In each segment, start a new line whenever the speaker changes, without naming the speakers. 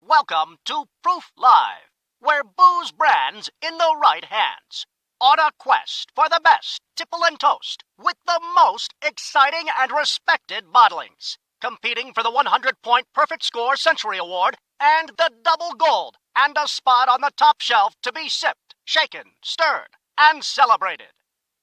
Welcome to Proof Live, where booze brands in the right hands. On a quest for the best tipple and toast with the most exciting and respected bottlings. Competing for the 100-point perfect score Century Award and the double gold and a spot on the top shelf to be sipped, shaken, stirred, and celebrated.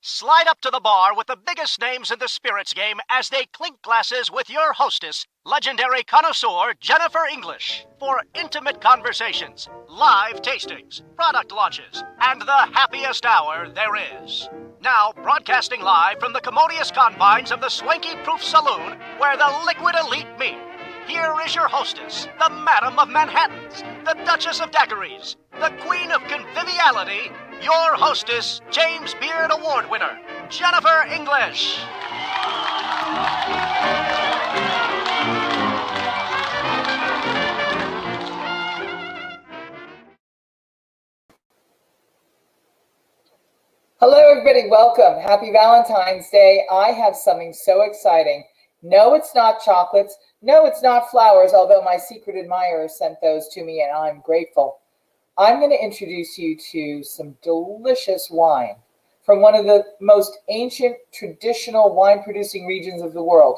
Slide up to the bar with the biggest names in the spirits game as they clink glasses with your hostess, legendary connoisseur Jennifer English, for intimate conversations, live tastings, product launches, and the happiest hour there is. Now, broadcasting live from the commodious confines of the Swanky Proof Saloon, where the liquid elite meet. Here is your hostess, the Madam of Manhattans, the Duchess of Daiquiris, the Queen of Conviviality, your hostess, James Beard Award winner, Jennifer English.
Hello, everybody. Welcome. Happy Valentine's Day. I have something so exciting. No, it's not chocolates. No, it's not flowers, although my secret admirer sent those to me, and I'm grateful. I'm going to introduce you to some delicious wine from one of the most ancient traditional wine-producing regions of the world.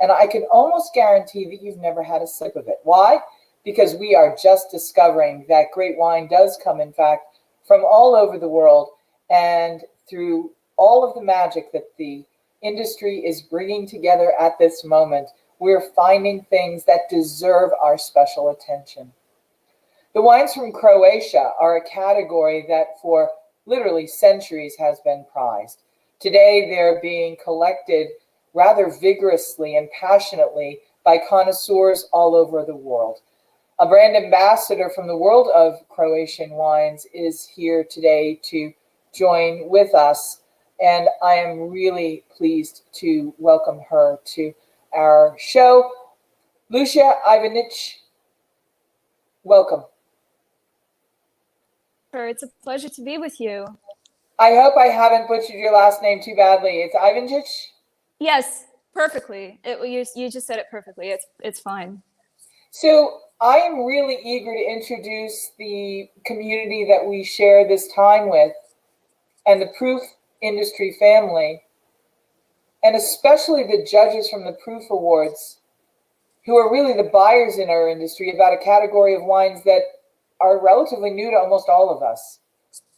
And I can almost guarantee that you've never had a sip of it. Why? Because we are just discovering that great wine does come, in fact, from all over the world. And through all of the magic that the industry is bringing together at this moment, we're finding things that deserve our special attention. The wines from Croatia are a category that for literally centuries has been prized. Today, they're being collected rather vigorously and passionately by connoisseurs all over the world. A brand ambassador from the world of Croatian wines is here today to join with us, and I am really pleased to welcome her to our show. Lucija Lvancic, welcome.
It's a pleasure to be with you.
I hope I haven't butchered your last name too badly. It's Lvancic?
Yes, perfectly. You just said it perfectly. It's fine.
So I am really eager to introduce the community that we share this time with and the Proof industry family, and especially the judges from the Proof Awards, who are really the buyers in our industry about a category of wines that are relatively new to almost all of us.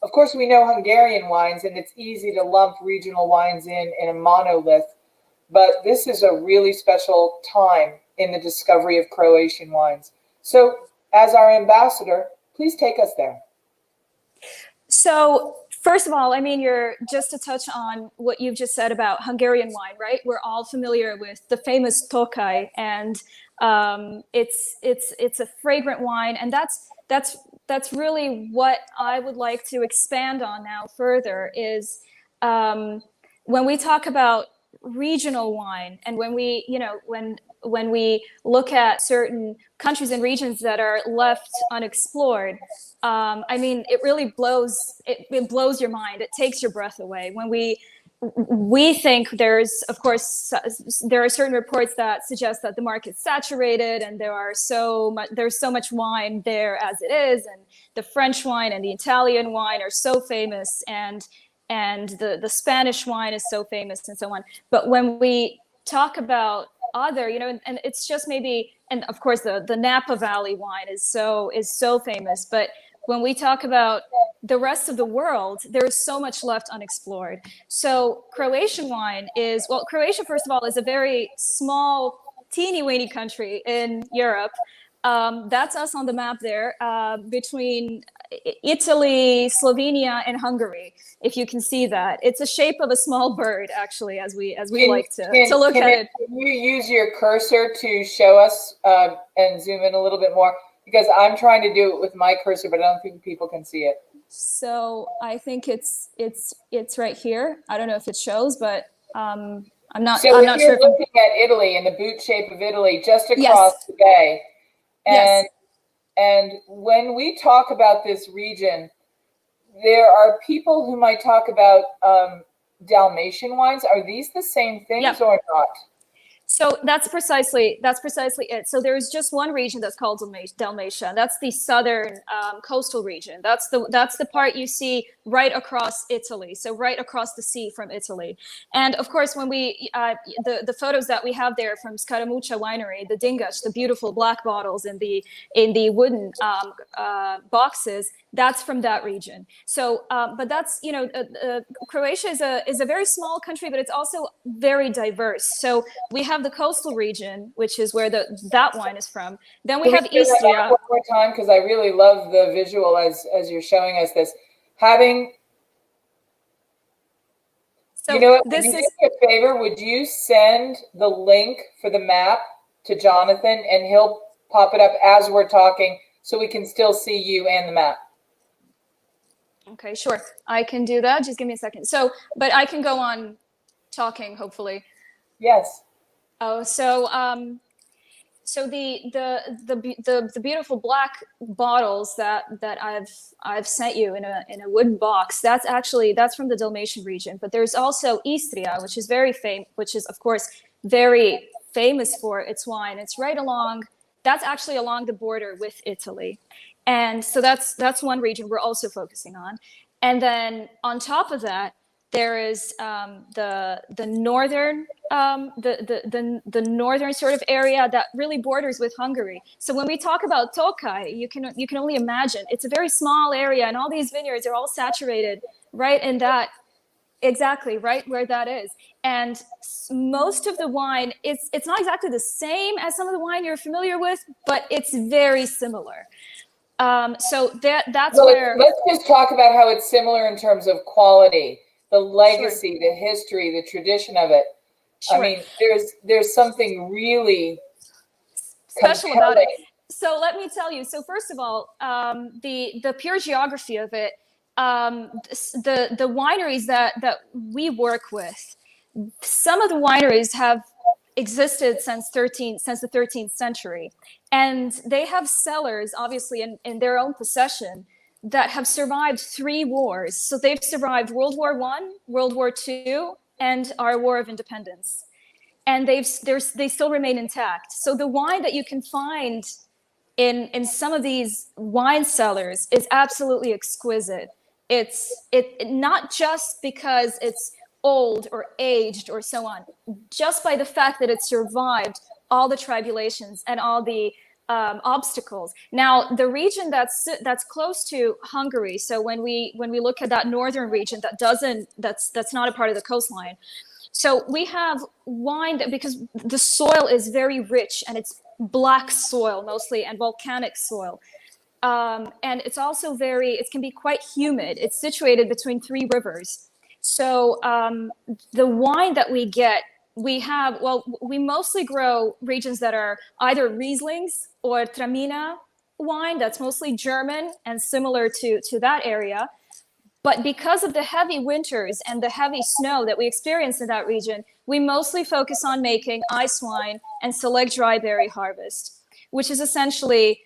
Of course, we know Hungarian wines, and it's easy to lump regional wines in a monolith, but this is a really special time in the discovery of Croatian wines. So, as our ambassador, please take us there.
So, first of all, I mean, just to touch on what you've just said about Hungarian wine, right? We're all familiar with the famous Tokaj, and it's a fragrant wine, and that's really what I would like to expand on now further is when we talk about regional wine, and when we look at certain countries and regions that are left unexplored, I mean, it really blows your mind. It takes your breath away. When we think there are certain reports that suggest that the market's saturated and there's so much wine there as it is, and the French wine and the Italian wine are so famous, and the Spanish wine is so famous, and so on. But when we talk about other, and it's just maybe, and of course the Napa Valley wine is so famous, but when we talk about the rest of the world, there is so much left unexplored. So Croatian wine Croatia, first of all, is a very small, teeny-weeny country in Europe. That's us on the map there, between Italy, Slovenia, and Hungary, if you can see that. It's a shape of a small bird, actually, as we like to look at it.
Can you use your cursor to show us and zoom in a little bit more? Because I'm trying to do it with my cursor, but I don't think people can see it.
So I think it's right here. I don't know if it shows, but I'm not
sure.
So if you're
looking at Italy, in the boot shape of Italy, just across the bay. And when we talk about this region, there are people who might talk about Dalmatian wines. Are these the same things or not?
So that's precisely it. So there's just one region that's called Dalmatia. That's the southern coastal region. That's the part you see right across Italy. So right across the sea from Italy. And of course, when we the photos that we have there from Scaramuccia winery, the dingash, the beautiful black bottles in the wooden boxes, that's from that region. So, but that's, you know, Croatia is a very small country, but it's also very diverse. So we have the coastal region, which is where that wine is from. Then we have Istria.
One more time, because I really love the visual as you're showing us this. Having,
So
you know what, would
this
you do
is
me a favor? Would you send the link for the map to Jonathan, and he'll pop it up as we're talking so we can still see you and the map?
okay, sure. I can do that. Just give me a second. So, but I can go on talking, hopefully.
Yes.
Oh, so the beautiful black bottles that I've sent you in a wooden box, that's from the Dalmatian region. But there's also Istria, which is of course very famous for its wine. It's right along. That's actually along the border with Italy, and so that's one region we're also focusing on. And then on top of that, there is the northern the northern sort of area that really borders with Hungary. So when we talk about Tokaj, you can only imagine it's a very small area, and all these vineyards are all saturated right in that, exactly right where that is. And most of the wine, it's not exactly the same as some of the wine you're familiar with, but it's very similar. So that's
Well,
where.
let's just talk about how it's similar in terms of quality, the legacy,
Sure.
the history, the tradition of it.
Sure.
I mean, there's something really
special about it.
compelling.
So let me tell you. So first of all, the pure geography of it, the wineries that we work with, some of the wineries have existed since the 13th century, and they have cellars, obviously in their own possession, that have survived 3 wars. So they've survived World War I, World War II, and our War of Independence, and they still remain intact. So the wine that you can find in some of these wine cellars is absolutely exquisite. It's not just because it's old or aged or so on, just by the fact that it survived all the tribulations and all the obstacles. Now, the region that's close to Hungary, so when we look at that northern region that's not a part of the coastline, so we have wine that, because the soil is very rich, and it's black soil mostly and volcanic soil. And it's also it can be quite humid. It's situated between 3 rivers. So the wine that we get, we mostly grow regions that are either Rieslings or Traminer wine. That's mostly German and similar to that area. But because of the heavy winters and the heavy snow that we experience in that region, we mostly focus on making ice wine and select dry berry harvest, which is essentially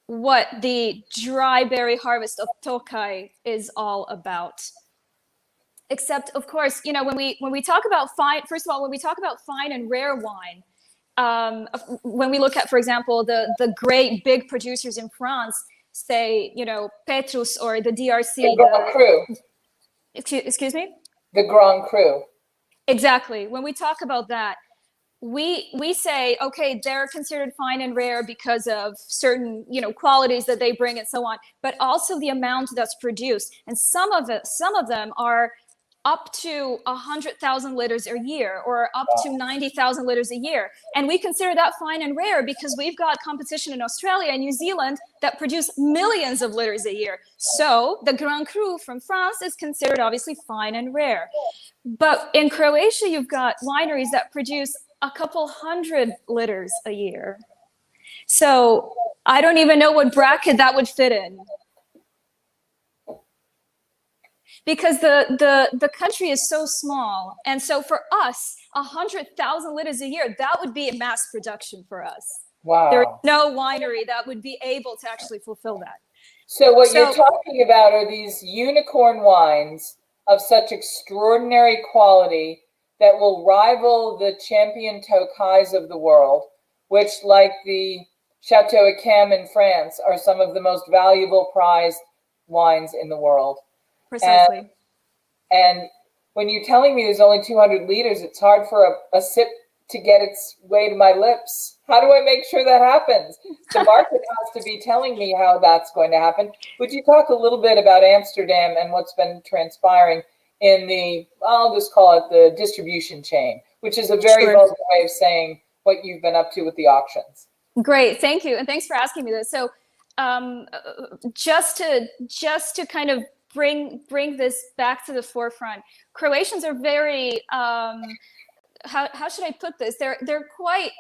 what the dry berry harvest of Tokaj is all about. Except, of course, you know, when we talk about fine, first of all, when we talk about fine and rare wine, when we look at, for example, the great big producers in France, say, you know, Petrus or the DRC.
The Grand Cru.
Excuse me?
The Grand Cru.
Exactly. When we talk about that, we say, okay, they're considered fine and rare because of certain, you know, qualities that they bring and so on, but also the amount that's produced. And some of them are up to 100,000 liters a year, or up to 90,000 liters a year. And we consider that fine and rare because we've got competition in Australia and New Zealand that produce millions of liters a year. So the Grand Cru from France is considered obviously fine and rare. But in Croatia, you've got wineries that produce a couple hundred liters a year. So I don't even know what bracket that would fit in. Because the country is so small. And so for us, 100,000 liters a year, that would be a mass production for us.
Wow.
There's no winery that would be able to actually fulfill that.
So what you're talking about are these unicorn wines of such extraordinary quality that will rival the champion Tokais of the world, which, like the Chateau Yquem in France, are some of the most valuable prized wines in the world.
Precisely.
And when you're telling me there's only 200 liters, it's hard for a sip to get its way to my lips. How do I make sure that happens? The market has to be telling me how that's going to happen. Would you talk a little bit about Amsterdam and what's been transpiring in the, I'll just call it the distribution chain, which is a very vulgar way of saying what you've been up to with the auctions?
Great, thank you, and thanks for asking me this. So, just to kind of bring this back to the forefront, Croatians are very how should I put this? They're quite,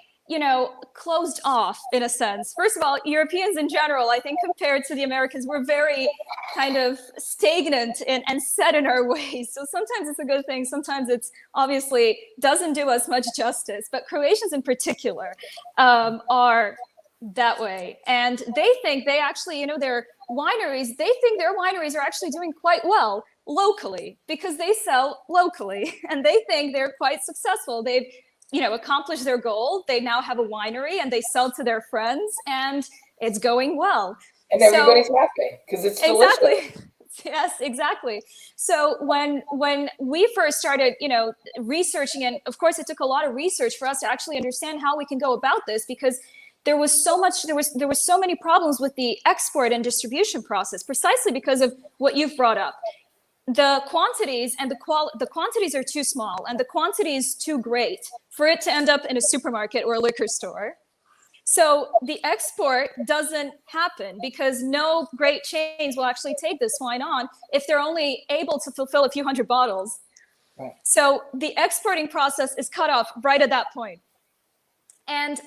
closed off in a sense. First of all, Europeans in general, I think, compared to the Americans, we're very kind of stagnant and set in our ways. So sometimes it's a good thing. Sometimes it's obviously doesn't do us much justice. But Croatians in particular are that way. And they think they actually, their wineries, they think their wineries are actually doing quite well locally because they sell locally and they think they're quite successful. They've accomplished their goal. They now have a winery and they sell to their friends and it's going well.
And everybody's happy because it's delicious.
Exactly. Yes, exactly. So when we first started, researching, and of course it took a lot of research for us to actually understand how we can go about this, because there was so many problems with the export and distribution process, precisely because of what you've brought up. The quantities and the quantities are too small and the quantity is too great for it to end up in a supermarket or a liquor store. So the export doesn't happen because no great chains will actually take this wine on if they're only able to fulfill a few hundred bottles. Right. So the exporting process is cut off right at that point. And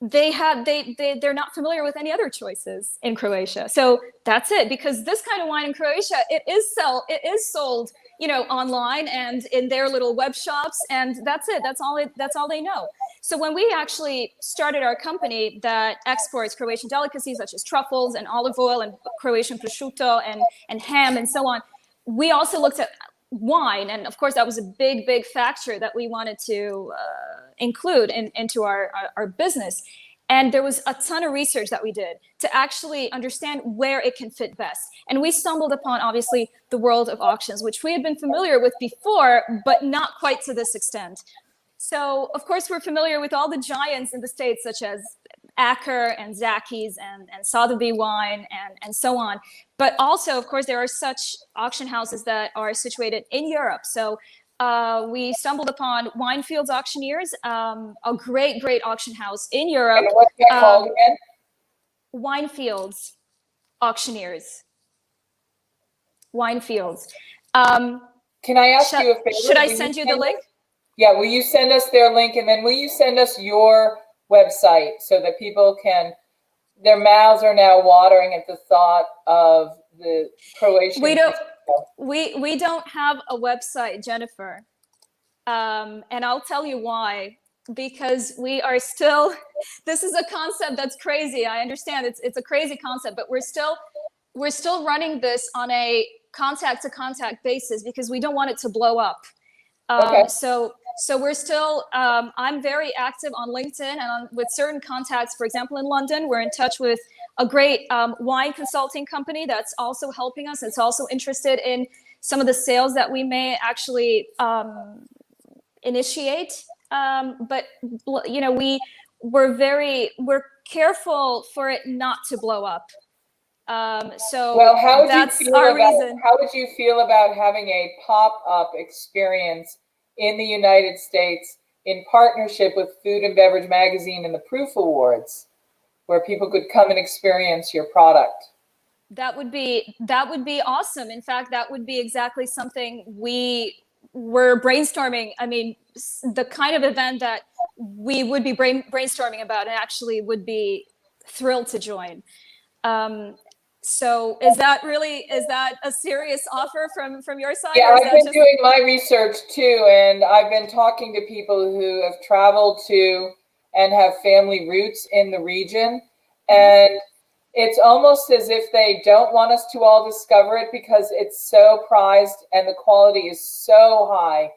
they're not familiar with any other choices in Croatia. So that's it, because this kind of wine in Croatia, it is sold, online and in their little web shops, and that's it. That's all they know. So when we actually started our company that exports Croatian delicacies such as truffles and olive oil and Croatian prosciutto and ham and so on, we also looked at wine, and of course that was a big factor that we wanted to include into our business. And there was a ton of research that we did to actually understand where it can fit best. And we stumbled upon, obviously, the world of auctions, which we had been familiar with before, but not quite to this extent. So, of course, we're familiar with all the giants in the States, such as Acker and Zacky's and Sotheby Wine and so on. But also, of course, there are such auction houses that are situated in Europe. So we stumbled upon Winefields Auctioneers, a great auction house in Europe.
And what's that called again?
Winefields Auctioneers. Winefields.
Can I ask you a favor?
Should I send you the link?
Yeah, will you send us their link, and then will you send us your website so that people can, their mouths are now watering at the thought of the Croatian.
We don't have a website, Jennifer, and I'll tell you why. Because we are still, this is a concept that's crazy. I understand it's a crazy concept, but we're still running this on a contact to contact basis because we don't want it to blow up.
Okay.
So we're still, I'm very active on LinkedIn and with certain contacts. For example, in London, we're in touch with a great wine consulting company that's also helping us. It's also interested in some of the sales that we may actually initiate. But we're careful for it not to blow up. So
well, how
that's our reason.
How would you feel about having a pop-up experience in the United States in partnership with Food and Beverage Magazine and the Proof Awards, where people could come and experience your product?
That would be awesome. In fact, that would be exactly something we were brainstorming. I mean, the kind of event that we would be brainstorming about, and actually would be thrilled to join. So is that a serious offer from your side?
Yeah, I've been doing my research too, and I've been talking to people who have traveled to and have family roots in the region. And it's almost as if they don't want us to all discover it because it's so prized and the quality is so high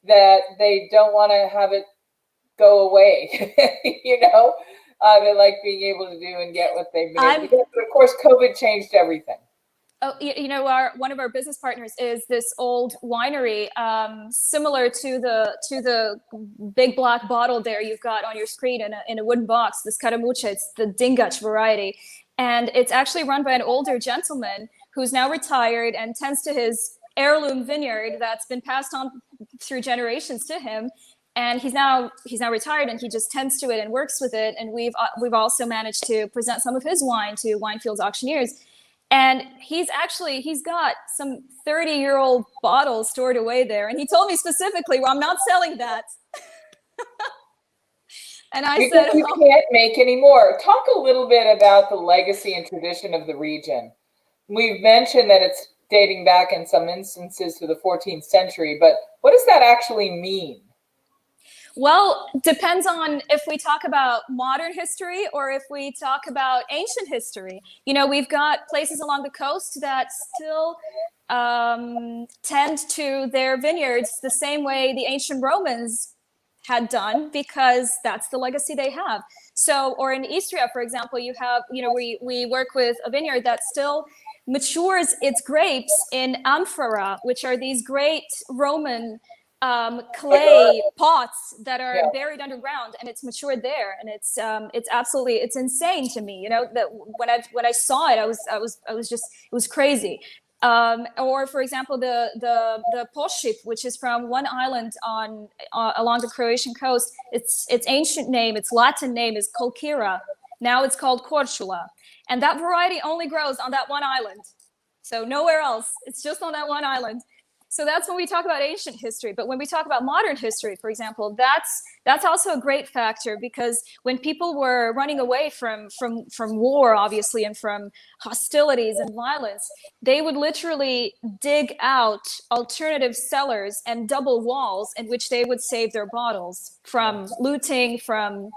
that they don't want to have it go away. They like being able to do and get what they've been able to get. But of course, COVID changed everything.
Oh, one of our business partners is this old winery, similar to the big black bottle there you've got on your screen in a wooden box. This Karamucha, it's the Dingač variety, and it's actually run by an older gentleman who's now retired and tends to his heirloom vineyard that's been passed on through generations to him. And he's now retired, and he just tends to it and works with it. And we've also managed to present some of his wine to Winefields auctioneers. And he's got some 30-year-old bottles stored away there. And he told me specifically, well, I'm not selling that. And I said,
you can't make any more. Talk a little bit about the legacy and tradition of the region. We've mentioned that it's dating back in some instances to the 14th century, but what does that actually mean?
Well, depends on if we talk about modern history or if we talk about ancient history. We've got places along the coast that still tend to their vineyards the same way the ancient Romans had done, because that's the legacy they have. So, or in Istria, for example, you have, we work with a vineyard that still matures its grapes in amphora, which are these great Roman clay pots that are buried underground, and it's matured there, and it's insane to me. That when I saw it, I was just, it was crazy. Or for example, the Pošip, which is from one island along the Croatian coast. Its ancient name, its Latin name is Korcula. Now it's called Korcula, and that variety only grows on that one island, so nowhere else. It's just on that one island. So that's when we talk about ancient history. But when we talk about modern history, for example, that's also a great factor, because when people were running away from war, obviously, and from hostilities and violence, they would literally dig out alternative cellars and double walls in which they would save their bottles from looting, from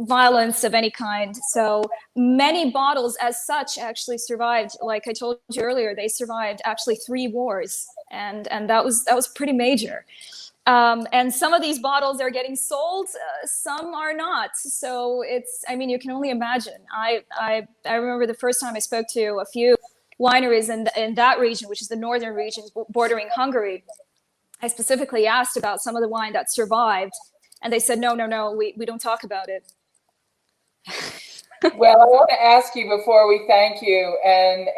violence of any kind. So many bottles as such actually survived. Like I told you earlier, they survived actually 3 wars, and that was pretty major. And some of these bottles are getting sold, some are not. So you can only imagine. I remember the first time I spoke to a few wineries in that region, which is the northern region bordering Hungary. I specifically asked about some of the wine that survived, and they said, no, we don't talk about it.
Well, I want to ask you before we thank you and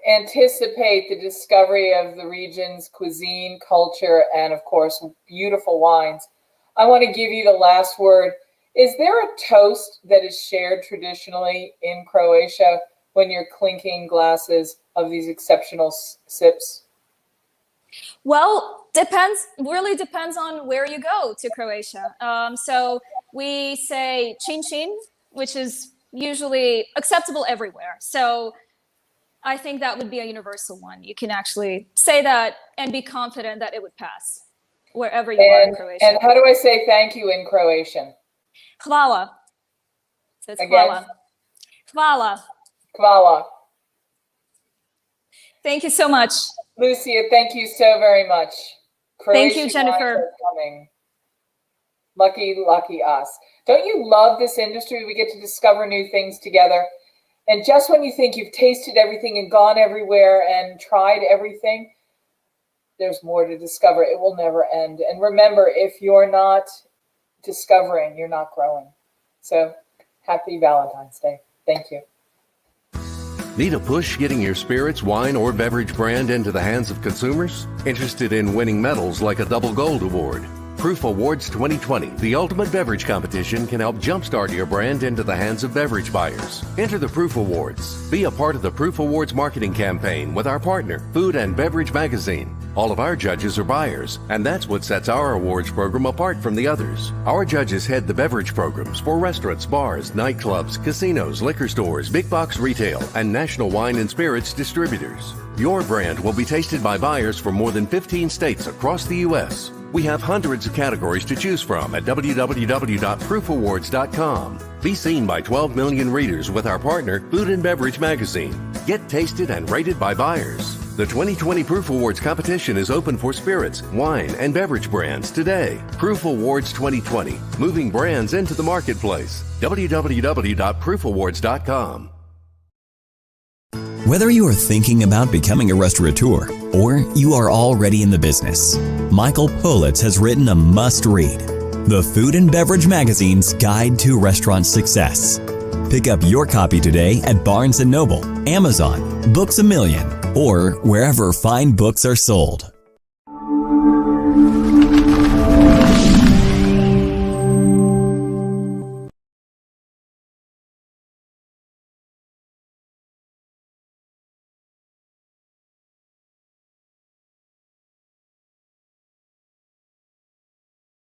anticipate the discovery of the region's cuisine, culture, and of course, beautiful wines. I want to give you the last word. Is there a toast that is shared traditionally in Croatia when you're clinking glasses of these exceptional sips?
Well, really depends on where you go to Croatia. So we say cin cin, which is usually acceptable everywhere. So I think that would be a universal one. You can actually say that and be confident that it would pass wherever you are in Croatia.
And how do I say thank you in Croatian?
Hvala. So it's
again?
hvala. Hvala.
Hvala.
Thank you so much.
Lucija, thank you so very much.
Thank you, Jennifer.
Coming. Lucky us. Don't you love this industry? We get to discover new things together. And just when you think you've tasted everything and gone everywhere and tried everything, there's more to discover. It will never end. And remember, if you're not discovering, you're not growing. So happy Valentine's Day. Thank you.
Need a push getting your spirits, wine, or beverage brand into the hands of consumers? Interested in winning medals like a double gold award? Proof Awards 2020, the ultimate beverage competition, can help jumpstart your brand into the hands of beverage buyers. Enter the Proof Awards. Be a part of the Proof Awards marketing campaign with our partner, Food and Beverage Magazine. All of our judges are buyers, and that's what sets our awards program apart from the others. Our judges head the beverage programs for restaurants, bars, nightclubs, casinos, liquor stores, big box retail, and national wine and spirits distributors. Your brand will be tasted by buyers from more than 15 states across the U.S. We have hundreds of categories to choose from at www.proofawards.com. Be seen by 12 million readers with our partner, Food and Beverage Magazine. Get tasted and rated by buyers. The 2020 Proof Awards competition is open for spirits, wine, and beverage brands today. Proof Awards 2020, moving brands into the marketplace. www.proofawards.com.
Whether you are thinking about becoming a restaurateur or you are already in the business, Michael Politz has written a must-read, The Food and Beverage Magazine's Guide to Restaurant Success. Pick up your copy today at Barnes & Noble, Amazon, Books A Million, or wherever fine books are sold.